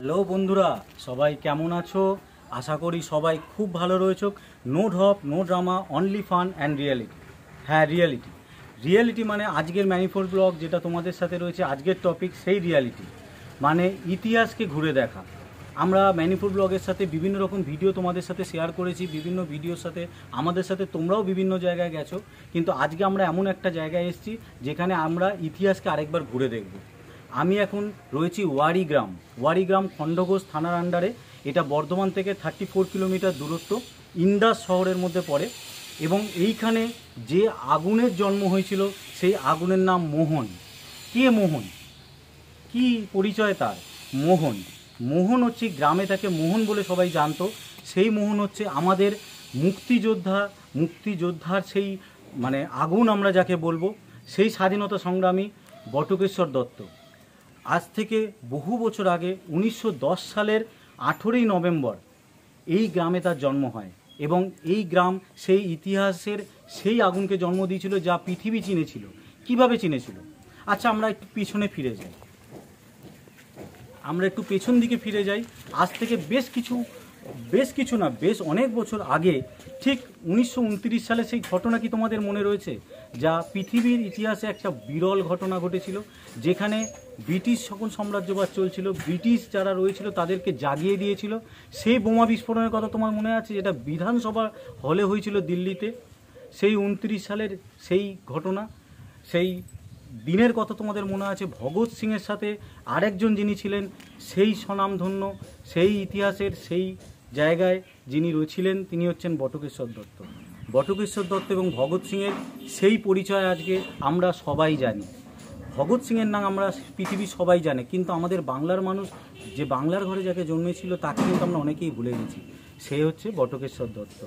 Hello বন্ধুরা, সবাই কেমন আছো? আশা করি সবাই খুব ভালো রয়েছো। নো ঢপ, no drama, only fun and reality. হ্যাঁ, রিয়েলিটি মানে আজকের ম্যানিফোল্ড ব্লগ যেটা তোমাদের সাথে রয়েছে, আজকের টপিক সেই রিয়েলিটি মানে ইতিহাসকে ঘুরে দেখা। আমরা ম্যানিফোল্ড ব্লগের সাথে বিভিন্ন রকম ভিডিও তোমাদের সাথে শেয়ার করেছি, বিভিন্ন ভিডিওর সাথে আমাদের সাথে তোমরাও বিভিন্ন জায়গায় গেছো, কিন্তু আজকে আমরা এমন একটা জায়গায় এসেছি যেখানে আমরা ইতিহাসকে আরেকবার ঘুরে দেখব। আমি এখন রয়েছি ওয়ারিগ্রাম খণ্ডঘোষ থানার আন্ডারে। এটা বর্ধমান থেকে 34 কিলোমিটার দূরত্ব, ইন্দাস শহরের মধ্যে পড়ে। এবং এইখানে যে আগুনের জন্ম হয়েছিল সেই আগুনের নাম মোহন। কে মোহন? কি পরিচয় তার? মোহন হচ্ছে, গ্রামে তাকে মোহন বলে সবাই জানতো। সেই মোহন হচ্ছে আমাদের মুক্তিযোদ্ধার সেই মানে আগুন আমরা যাকে বলবো, সেই স্বাধীনতা সংগ্রামী বটকেশ্বর দত্ত। আজ থেকে বহু বছর আগে 1910 সালের 18ই নভেম্বর এই গ্রামে তার জন্ম হয়। এবং এই গ্রাম সেই ইতিহাসের সেই আগুনকে জন্ম দিয়েছিল যা পৃথিবী চিনেছিল। কিভাবে চিনেছিল? আচ্ছা, আমরা একটু পেছনে ফিরে যাই। পেছন দিকে ফিরে যাই। আজ থেকে বেশ অনেক বছর আগে, ঠিক 1929 সালে সেই ঘটনা কি তোমাদের মনে রয়েছে? যা পৃথিবীর ইতিহাসে একটা বিরল ঘটনা ঘটেছিল, যেখানে ব্রিটিশ সকল সাম্রাজ্যবাদ চলছিল, ব্রিটিশ যারা রয়েছিল তাদেরকে জাগিয়ে দিয়েছিল। সেই বোমা বিস্ফোরণের কথা তোমার মনে আছে, যেটা বিধানসভা হলে হয়েছিল দিল্লিতে? সেই 29 সালের সেই ঘটনা, সেই দিনের কথা তোমাদের মনে আছে? ভগৎ সিংয়ের সাথে আরেকজন যিনি ছিলেন সেই স্বনামধন্য, সেই ইতিহাসের সেই জায়গায় যিনি রয়েছিলেন, তিনি হচ্ছেন বটকেশ্বর দত্ত। এবং ভগৎ সিংয়ের সেই পরিচয় আজকে আমরা সবাই জানি। ভগৎ সিংয়ের নাম আমরা পৃথিবীর সবাই জানে, কিন্তু আমাদের বাংলার মানুষ, যে বাংলার ঘরে যাকে জন্মেছিল, তাকে কিন্তু আমরা অনেকেই ভুলে গেছি। সে হচ্ছে বটকেশ্বর দত্ত,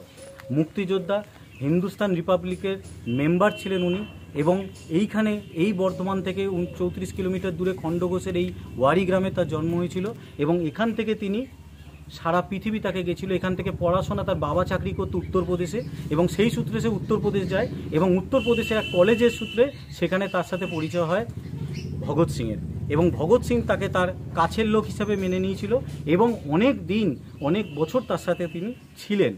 মুক্তিযোদ্ধা, হিন্দুস্তান রিপাবলিকের মেম্বার ছিলেন উনি। এবং এইখানে এই বর্ধমান থেকে 34 কিলোমিটার দূরে খণ্ডঘোষের এই ওয়ারি গ্রামে তার জন্ম হয়েছিল। এবং এখান থেকে তিনি সারা পৃথিবী তাকে গেছিল। এখান থেকে পড়াশোনা, তার বাবা চাকরি করতো উত্তরপ্রদেশে, এবং সেই সূত্রে সে উত্তরপ্রদেশ যায়। এবং উত্তরপ্রদেশে এক কলেজের সূত্রে সেখানে তার সাথে পরিচয় হয় ভগৎ সিংয়ের। এবং ভগৎ সিং তাকে তার কাছের লোক হিসাবে মেনে নিয়েছিল এবং অনেক বছর তার সাথে তিনি ছিলেন।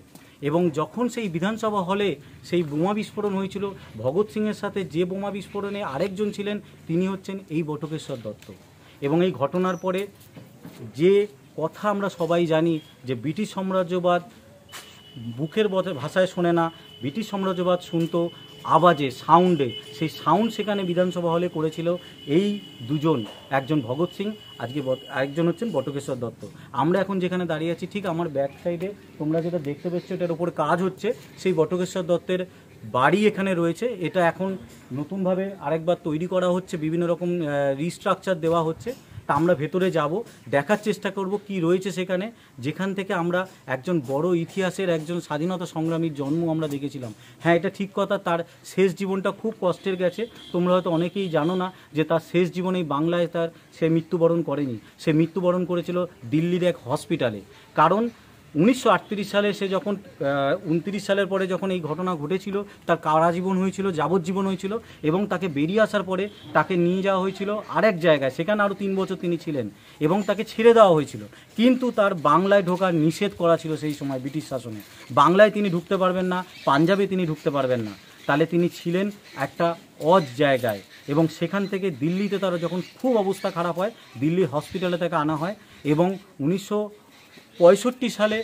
এবং যখন সেই বিধানসভা হলে সেই বোমা বিস্ফোরণ হয়েছিল, ভগৎ সিংয়ের সাথে যে বোমা বিস্ফোরণে আরেকজন ছিলেন, তিনি হচ্ছেন এই বটকেশ্বর দত্ত। এবং এই ঘটনার পরে যে কথা আমরা সবাই জানি, যে ব্রিটিশ সাম্রাজ্যবাদ বুকের ভাষায় শোনে না, ব্রিটিশ সাম্রাজ্যবাদ শুনতো আওয়াজে, সাউন্ডে। সেই সাউন্ড সেখানে বিধানসভা হলে করেছিল এই দুজন, একজন ভগৎ সিং, আরেকজন হচ্ছেন বটকেশ্বর দত্ত। আমরা এখন যেখানে দাঁড়িয়ে আছি, ঠিক আমার ব্যাক সাইডে তোমরা যেটা দেখতে পাচ্ছ, এটার উপরে কাজ হচ্ছে। সেই বটকেশ্বর দত্তের বাড়ি এখানে রয়েছে। এটা এখন নতুনভাবে আরেকবার তৈরি করা হচ্ছে, বিভিন্ন রকম রিস্ট্রাকচার দেওয়া হচ্ছে। তা আমরা ভেতরে যাব, দেখার চেষ্টা করব কি রয়েছে সেখানে, যেখান থেকে আমরা একজন বড় ইতিহাসের একজন স্বাধীনতা সংগ্রামীর জন্ম আমরা দেখেছিলাম। হ্যাঁ, এটা ঠিক কথা, তার শেষ জীবনটা খুব কষ্টের গেছে। তোমরা হয়তো অনেকেই জানো না যে তার শেষ জীবনে বাংলায় সে মৃত্যুবরণ করেনি। সে মৃত্যুবরণ করেছিল দিল্লির এক হসপিটালে। কারণ 1938 সালে সে যখন 29 সালের পরে যখন এই ঘটনা ঘটেছিল, তার কারাজীবন হয়েছিল, যাবজ্জীবন হয়েছিল। এবং তাকে বেরিয়ে আসার পরে তাকে নিয়ে যাওয়া হয়েছিল আরেক জায়গায়, সেখানে আরও 3 বছর তিনি ছিলেন এবং তাকে ছেড়ে দেওয়া হয়েছিল। কিন্তু তার বাংলায় ঢোকার নিষেধ করা ছিল সেই সময় ব্রিটিশ শাসনে। বাংলায় তিনি ঢুকতে পারবেন না, পাঞ্জাবে তিনি ঢুকতে পারবেন না। তাহলে তিনি ছিলেন একটা অজ জায়গায়। এবং সেখান থেকে দিল্লিতে তার যখন খুব অবস্থা খারাপ হয়, দিল্লির হসপিটালে তাকে আনা হয়। এবং 1965 সালে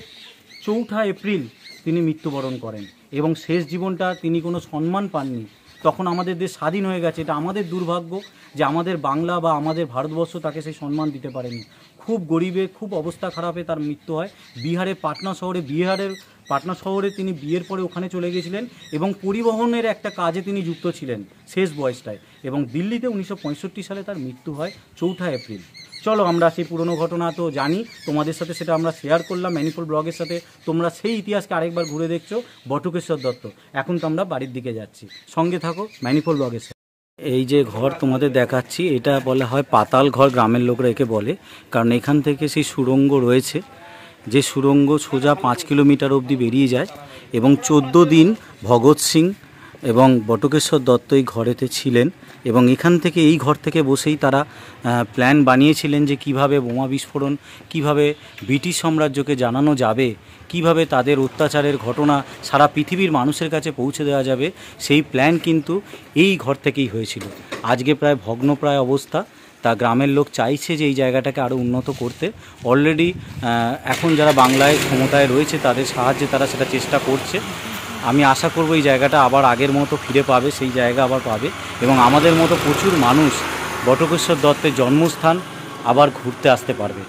4 এপ্রিল তিনি মৃত্যুবরণ করেন। এবং শেষ জীবনটা তিনি কোনো সম্মান পাননি। তখন আমাদের দেশ স্বাধীন হয়ে গেছে। এটা আমাদের দুর্ভাগ্য যে আমাদের বাংলা বা আমাদের ভারতবর্ষ তাকে সেই সম্মান দিতে পারেনি। খুব গরিবে, খুব অবস্থা খারাপে তার মৃত্যু হয় বিহারের পাটনা শহরে তিনি বিয়ের পরে ওখানে চলে গেছিলেন এবং পরিবহনের একটা কাজে তিনি যুক্ত ছিলেন শেষ বয়সটায়। এবং দিল্লিতে 1965 সালে তার মৃত্যু হয় 4 এপ্রিল। চলো, আমরা সেই পুরনো ঘটনা তো জানি, তোমাদের সাথে সেটা আমরা শেয়ার করলাম ম্যানিফোল্ড ব্লগের সাথে। তোমরা সেই ইতিহাসকে আরেকবার ঘুরে দেখছো, বটকেশ্বর দত্ত। এখন তো আমরা বাড়ির দিকে যাচ্ছি, সঙ্গে থাকো ম্যানিফোল্ড ব্লগের সাথে। এই যে ঘর তোমাদের দেখাচ্ছি, এটা বলা হয় পাতাল ঘর, গ্রামের লোকরা একে বলে। কারণ এখান থেকে সেই সুড়ঙ্গ রয়েছে, যে সুড়ঙ্গ সোজা 5 কিলোমিটার অবধি বেরিয়ে যায়। এবং 14 দিন ভগৎ সিং এবং বটকেশ্বর দত্ত এই ঘরেতে ছিলেন এবং এখান থেকে এই ঘর থেকে বসেই তারা প্ল্যান বানিয়েছিলেন যে কিভাবে বোমা বিস্ফোরণ, কিভাবে ব্রিটিশ সাম্রাজ্যকে জানানো যাবে, কিভাবে তাদের অত্যাচারের ঘটনা সারা পৃথিবীর মানুষের কাছে পৌঁছে দেওয়া যাবে। সেই প্ল্যান কিন্তু এই ঘর থেকেই হয়েছিল। আজকে প্রায় ভগ্নপ্রায় অবস্থা, তা গ্রামের লোক চাইছে যে এই জায়গাটাকে আরও উন্নত করতে। অলরেডি এখন যারা বাংলায় ক্ষমতায় রয়েছে তাদের সাহায্যে তারা সেটা চেষ্টা করছে। আমি আশা করব এই জায়গাটা আবার আগের মতো ফিরে পাবে, সেই জায়গা আবার পাবে এবং আমাদের মতো প্রচুর মানুষ বটকেশ্বর দত্তের জন্মস্থান আবার ঘুরতে আসতে পারবে।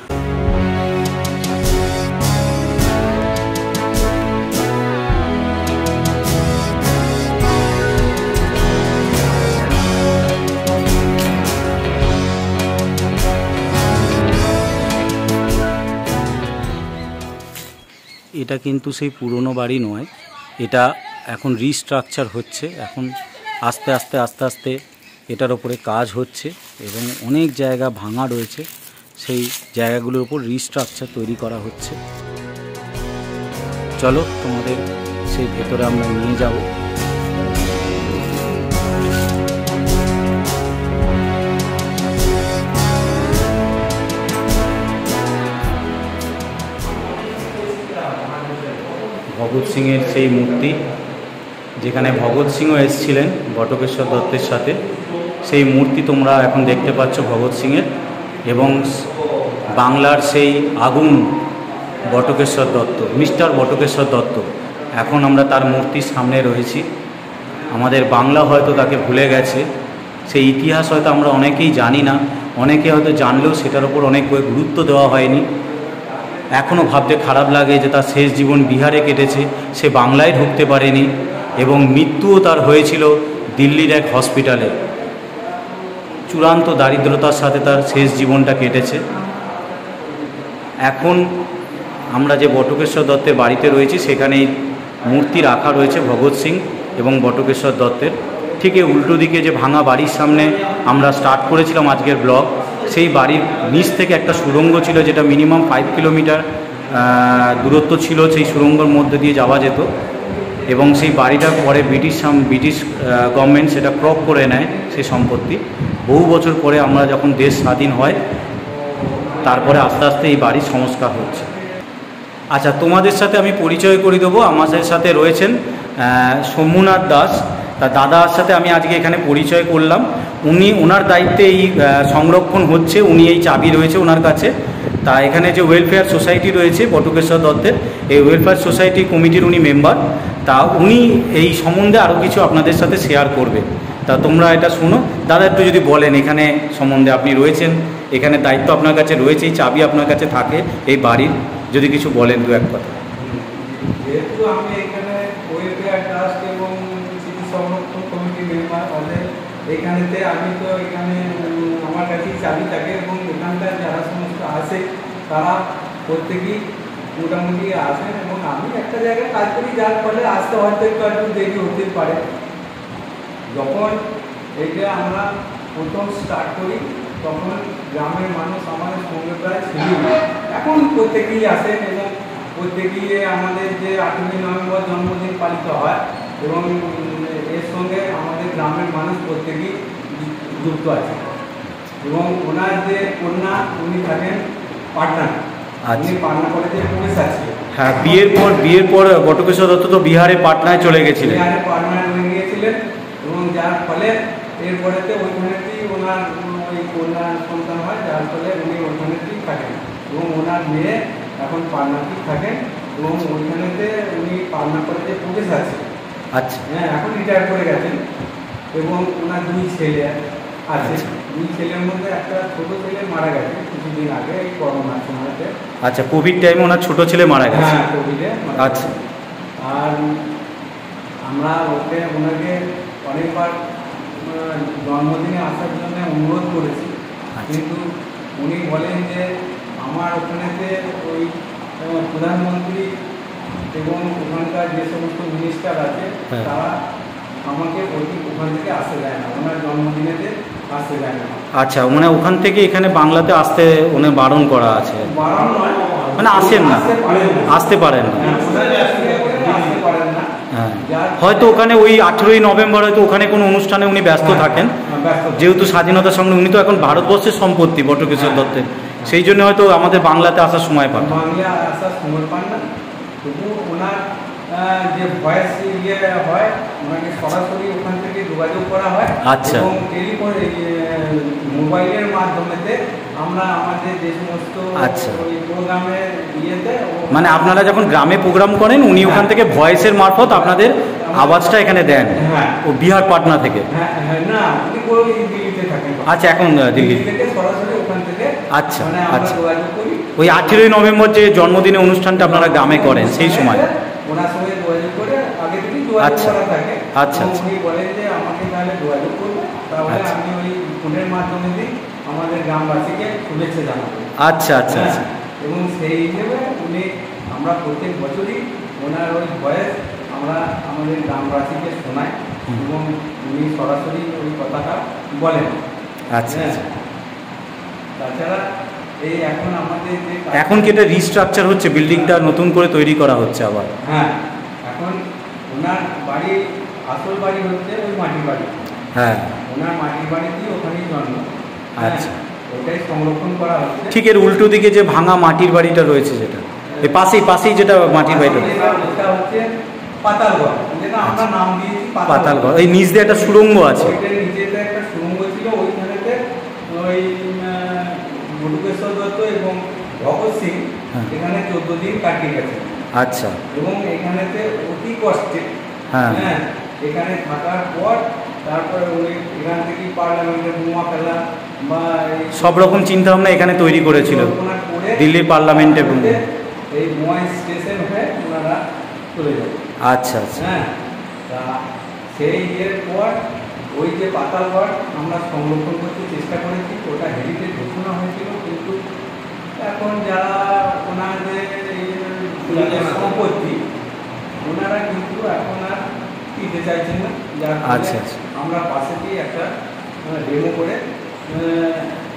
এটা কিন্তু সেই পুরনো বাড়ি নয়, এটা এখন রিস্ট্রাকচার হচ্ছে। এখন আস্তে আস্তে এটার ওপরে কাজ হচ্ছে এবং অনেক জায়গা ভাঙা রয়েছে, সেই জায়গাগুলোর উপর রিস্ট্রাকচার তৈরি করা হচ্ছে। চলো তোমাদের সেই ভেতরে আমরা নিয়ে যাব। ভগৎ সিংয়ের সেই মূর্তি, যেখানে ভগৎ সিংও এসেছিলেন বটকেশ্বর দত্তের সাথে, সেই মূর্তি তোমরা এখন দেখতে পাচ্ছ ভগৎ সিংয়ের। এবং বাংলার সেই আগুন বটকেশ্বর দত্ত, মিস্টার বটকেশ্বর দত্ত, এখন আমরা তার মূর্তির সামনে রয়েছি। আমাদের বাংলা হয়তো তাকে ভুলে গেছে, সেই ইতিহাস হয়তো আমরা অনেকেই জানি না, অনেকে হয়তো জানলেও সেটার উপর অনেক গুরুত্ব দেওয়া হয়নি। এখনও ভাবতে খারাপ লাগে যে তার শেষ জীবন বিহারে কেটেছে, সে বাংলায় ঢুকতে পারেনি এবং মৃত্যুও তার হয়েছিল দিল্লির এক হসপিটালে। চূড়ান্ত দারিদ্রতার সাথে তার শেষ জীবনটা কেটেছে। এখন আমরা যে বটকেশ্বর দত্তের বাড়িতে রয়েছি সেখানে মূর্তি রাখা রয়েছে ভগৎ সিং এবং বটকেশ্বর দত্তের। ঠিক এই উল্টো দিকে যে ভাঙা বাড়ির সামনে আমরা স্টার্ট করেছিলাম আজকের ব্লগ, সেই বাড়ির নিচ থেকে একটা সুড়ঙ্গ ছিল যেটা মিনিমাম 5 কিলোমিটার দূরত্ব ছিল। সেই সুড়ঙ্গের মধ্যে দিয়ে যাওয়া যেত এবং সেই বাড়িটা পরে ব্রিটিশ গভর্নমেন্ট সেটা ক্রপ করে নেয় সেই সম্পত্তি। বহু বছর পরে আমরা যখন দেশ স্বাধীন হয় তারপরে আস্তে আস্তে এই বাড়ির সংস্কার হচ্ছে। আচ্ছা, তোমাদের সাথে আমি পরিচয় করে দেবো। আমাদের সাথে রয়েছেন সোমনাথ দাস, তার দাদার সাথে আমি আজকে এখানে পরিচয় করলাম। ওনার দায়িত্বে এই সংরক্ষণ হচ্ছে, উনি এই চাবি রয়েছে ওনার কাছে। তা এখানে যে ওয়েলফেয়ার সোসাইটি রয়েছে বটকেশ্বর দত্তের, এই ওয়েলফেয়ার সোসাইটি কমিটির উনি মেম্বার। তা উনি এই সম্বন্ধে আরও কিছু আপনাদের সাথে শেয়ার করবে। তা তোমরা এটা শোনো। দাদা একটু যদি বলেন এখানে সম্বন্ধে, আপনি রয়েছেন এখানে, দায়িত্ব আপনার কাছে রয়েছে, এই চাবি আপনার কাছে থাকে এই বাড়ির, যদি কিছু বলেন দু এক কথা। যেহেতু আমি এখানে ওয়েলফেয়ার ট্রাস্ট এবং স্মৃতি সংরক্ষণ কমিটি মেম্বার, তাদের এখানেতে আমি তো এখানে আমার কাছেই চাবি থাকে এবং এখানকার যারা সমস্ত আসে তারা প্রত্যেকেই মোটামুটি আসেন এবং আমি একটা জায়গায় কাজ করি, যার ফলে আসতে হয়তো একটু দেরি হতে পারে। যখন এটা আমরা প্রথম স্টার্ট করি তখন গ্রামের মানুষ আমাদের সঙ্গে প্রায় ছিল, এখন প্রত্যেকেই আসেন এবং প্রত্যেকেই আমাদের যে 8ই নভেম্বর জন্মদিন পালিত হয় এবং এর সঙ্গে আমাদের গ্রামের মানুষ প্রত্যেকেই যুক্ত আছে। এবং ওনার যে কন্যা উনি থাকেন পাটনা, উনি পাটনা কলেজে প্রবেশ আছে। হ্যাঁ, বিয়ের পর বটকেশ্বর দত্ত তো বিহারে পাটনায় চলে গেছিলেন, বিহারে পাটনায় উনি গিয়েছিলেন এবং যার ফলে এরপরেতে ওইখানেতেই ওনার ওই কন্যা সন্তান হয়, যার ফলে উনি ওইখানেতেই থাকেন এবং ওনার মেয়ে এখন পাটনাতেই থাকেন এবং ওইখানেতে উনি পাটনা কলেজে প্রবেশ আছে। আচ্ছা, হ্যাঁ, এখন রিটায়ার করে গেছেন এবং ওনার 2 ছেলে আছে। 2 ছেলের মধ্যে একটা ছোট ছেলে মারা গেছে কিছুদিন আগে এই করোনার সময়তে। আচ্ছা, কোভিড টাইমে ওনার ছোট ছেলে মারা গেছে। হ্যাঁ, কোভিডে। আচ্ছা, আর আমরা ওনাকে অনেকবার জন্মদিনে আসার জন্য অনুরোধ করেছি, কিন্তু উনি বলেন যে আমার ওখানেতে ওই প্রধানমন্ত্রী এবং ওখানকার যে সমস্ত মিনিস্টার আছে তারা আমাকে ওখান থেকে আসতে দেয় না, ওনার জন্মদিনেতে আসতে দেয় না। আচ্ছা, মানে ওখান থেকে এখানে বাংলাতে আসতে উনি বারণ করা আছে? বারণ নয়, মানে আসেন না, আসতে পারেন না। আসতে পারেন না। হ্যাঁ যার হয়তো ওখানে ওই 18ই নভেম্বর হয়তো ওখানে কোনো অনুষ্ঠানে উনি ব্যস্ত থাকেন, ব্যস্ত যেহেতু স্বাধীনতার সঙ্গে উনি তো এখন ভারতবর্ষের সম্পত্তি বটকিশোর দত্তের, সেই জন্য হয়তো আমাদের বাংলাতে আসার সময় পান। বাংলা আসার সময় পান না, তবু ওনার যে ভয়েস ইয়ে হয়, ওনাকে সরাসরি ওখান থেকে যোগাযোগ করা হয়। আচ্ছা। এবং টেলিফোন মোবাইলের মাধ্যমেতে আমরা আমাদের যে সমস্ত আচ্ছা। ওই প্রোগ্রামের ইয়েতে মানে আপনারা যখন গ্রামে প্রোগ্রাম করেন উনি ওখান থেকে ভয়েসের মারফত আপনাদের আওয়াজটা এখানে দেন। হ্যাঁ। ও বিহার পাটনা থেকে। হ্যাঁ হ্যাঁ, না উনি ওই দিল্লিতে থাকেন। আচ্ছা, এখন দিল্লি থেকে সরাসরি ওখান থেকে আচ্ছা, মানে আমরা আচ্ছা। যোগাযোগ করি। ওই 18ই নভেম্বর যে জন্মদিনের অনুষ্ঠানটা আপনারা গ্রামে করেন সেই সময়। ওনার সঙ্গে যোগাযোগ করে আগে থেকেই যোগাযোগ আচ্ছা। করা থাকে। আচ্ছা, এবং আচ্ছা। উনি বলেন যে আমাকে তাহলে যোগাযোগ করবে, তাহলে আচ্ছা। আমি ওই ফোনের মাধ্যমে দিয়ে আমাদের গ্রামবাসীকে শুভেচ্ছা জানাবো। আচ্ছা আচ্ছা আচ্ছা। এবং সেই হিসেবে উনি আমরা প্রত্যেক বছরই ওনার ওই ভয়েস আমরা আমাদের গ্রামবাসীকে শোনাই এবং উনি সরাসরি ওই কথাটা বলেন। আচ্ছা আচ্ছা। তাছাড়া এই এখন আমাদের যে এখন কি এটা রিস্ট্রাকচার হচ্ছে, বিল্ডিংটা নতুন করে তৈরি করা হচ্ছে আবার? হ্যাঁ, এখন ওনার বাড়ি আসল বাড়ি হচ্ছে ওই মাটির বাড়ি। হ্যাঁ। ওনার মাটির বাড়িতেই ওখানেই জন্ম। আচ্ছা। ওটাই সংরক্ষণ করা হচ্ছে। ঠিক এর উল্টো দিকে যে ভাঙা মাটির বাড়িটা রয়েছে, যেটা এই পাশেই যেটা মাটির বাড়িটা, এটা হচ্ছে পাতালঘর, যেটা আমরা নাম দিয়েছি পাতালঘর। এই নিচ দিয়ে একটা সুড়ঙ্গ আছে। ওইটার নিচেতে একটা সুড়ঙ্গ ছিল, ওইখানেতে ওই বটুকেশ্বর দত্ত এবং ভগৎ সিং এখানে 14 দিন কাটিয়ে গেছে। আচ্ছা। এবং এখানেতে অতি কষ্টে হ্যাঁ এখানে থাকার পর তারপরে উনি এখান থেকে পার্লামেন্টে বোমা ফেলা বা সব রকম চিন্তা ভাবনা এখানে তৈরি করেছিল করে দিল্লির পার্লামেন্টে। এই বোমা স্টেশন হয়ে ওনারা চলে যাবে। আচ্ছা আচ্ছা। হ্যাঁ, তা সেই ইয়ের পর ওই যে পাতালঘর আমরা সংরক্ষণ করতে চেষ্টা করেছি, ওটা হেরিটেজ ঘোষণা হয়েছিল, কিন্তু এখন যারা ওনাদের সম্পত্তি ওনারা কিন্তু এখন আর দিতে চাইছেন না, যার আচ্ছা আচ্ছা। আমরা পাশে দিয়ে একটা ডেমো করে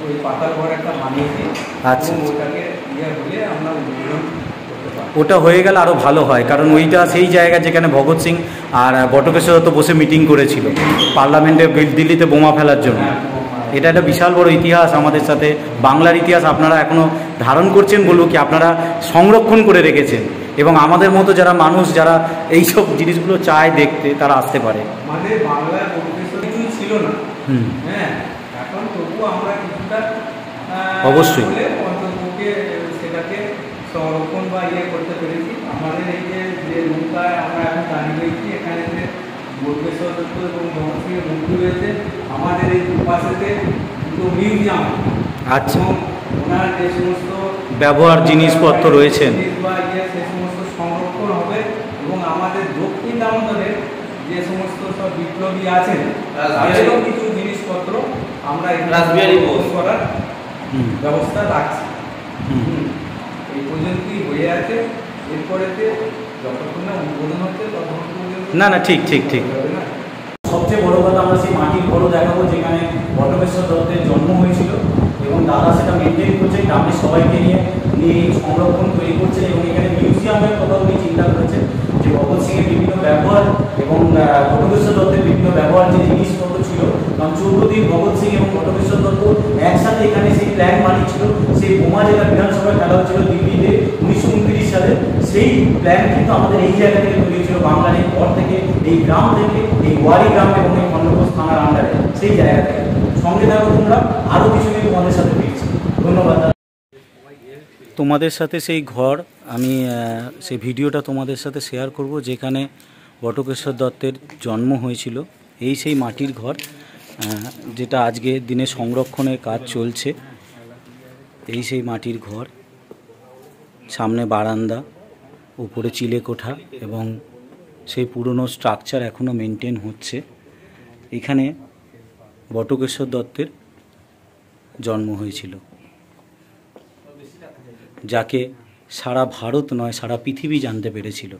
ওই পাতালঘর একটা বানিয়েছি। আচ্ছা। ওটাকে ইয়ে হলে আমরা উন্নয়ন করতে পারি। ওটা হয়ে গেলে আরও ভালো হয়, কারণ ওইটা সেই জায়গা যেখানে ভগৎ সিং আর বটকেশ্বর দত্ত বসে মিটিং করেছিল পার্লামেন্টে দিল্লিতে বোমা ফেলার জন্য। এটা একটা বিশাল বড় ইতিহাস, আমাদের সাথে বাংলার ইতিহাস আপনারা এখনও ধারণ করছেন, বলবো কি আপনারা সংরক্ষণ করে রেখেছেন, এবং আমাদের মতো যারা মানুষ যারা এইসব জিনিসগুলো চায় দেখতে, তারা আসতে পারে। আমাদের বাংলার বটকেশ্বর কিছু ছিল না। হ্যাঁ, এখন তবুও আমরা কিছুটা অবশ্যই অন্ততপক্ষে সেটাকে সংরক্ষণ বা ইয়ে করতে পেরেছি। আমাদের এই যে নৌকায় আমরা এখন দাঁড়িয়ে রয়েছি, এখানে যে বটকেশ্বর দত্ত এবং ভগৎ সিংয়ের মূর্তি রয়েছে, আমাদের এই দুপাশেতে দুটো মিউজিয়াম। আচ্ছা। ওনার যে সমস্ত ব্যবহার জিনিসপত্র রয়েছেন বা ইয়ে সে সমস্ত সংরক্ষণ হবে, এবং আমাদের দক্ষিণ দামোদরের যে সমস্ত সব বিপ্লবী আছেন তাদেরও কিছু জিনিসপত্র আমরা করার ব্যবস্থা রাখছি। এই পর্যন্তই হয়ে আছে, এরপরেতে যতক্ষণ না উদ্বোধন হচ্ছে ততক্ষণ পর্যন্ত না না, ঠিক ঠিক ঠিক। সবচেয়ে বড় কথা আমরা সেই মাটির ঘরও দেখাবো যেখানে বটকেশ্বর দত্তের জন্ম হয়েছিল, এবং দাদা সেটা মেনটেন করছে গ্রামের সবাইকে নিয়ে এই সংরক্ষণ তৈরি করছেন, এবং এখানে মিউজিয়ামের কথা উনি চিন্তা করেছেন যে ভগৎ সিংয়ের বিভিন্ন ব্যবহার এবং বটকেশ্বর দত্তের বিভিন্ন ব্যবহার যে জিনিসপত্র ছিল, কারণ 14 দিন ভগৎ সিং এবং বটকেশ্বর দত্ত একসাথে এখানে সেই প্ল্যান বানিয়েছিল, সেই বোমা যেটা বিধানসভায় ফেলা হচ্ছিল দিল্লিতে 1929 সালে, সেই প্ল্যান কিন্তু আমাদের এই জায়গা থেকে তৈরি হয়েছিল, বাংলার এই পর থেকে, এই গ্রাম থেকে, এই ওয়ারি গ্রাম এবং এই খণ্ডঘোষ থানার আন্ডারে, সেই জায়গা থেকে। সঙ্গে থাকো তোমরা, আরও কিছু নিয়ে তোমাদের সাথে পেয়েছি। ধন্যবাদ। তোমাদের সাথে সেই ঘর আমি সেই ভিডিওটা তোমাদের সাথে শেয়ার করব যেখানে বটকেশ্বর দত্তের জন্ম হয়েছিল। এই সেই মাটির ঘর যেটা আজকে দিনে সংরক্ষণের কাজ চলছে। এই সেই মাটির ঘর, সামনে বারান্দা, উপরে চিলেকোঠা, এবং সেই পুরনো স্ট্রাকচার এখনও মেনটেন হচ্ছে। এখানে বটকেশ্বর দত্তের জন্ম হয়েছিল, যাকে সারা ভারত নয় সারা পৃথিবী জানতে পেরেছিল।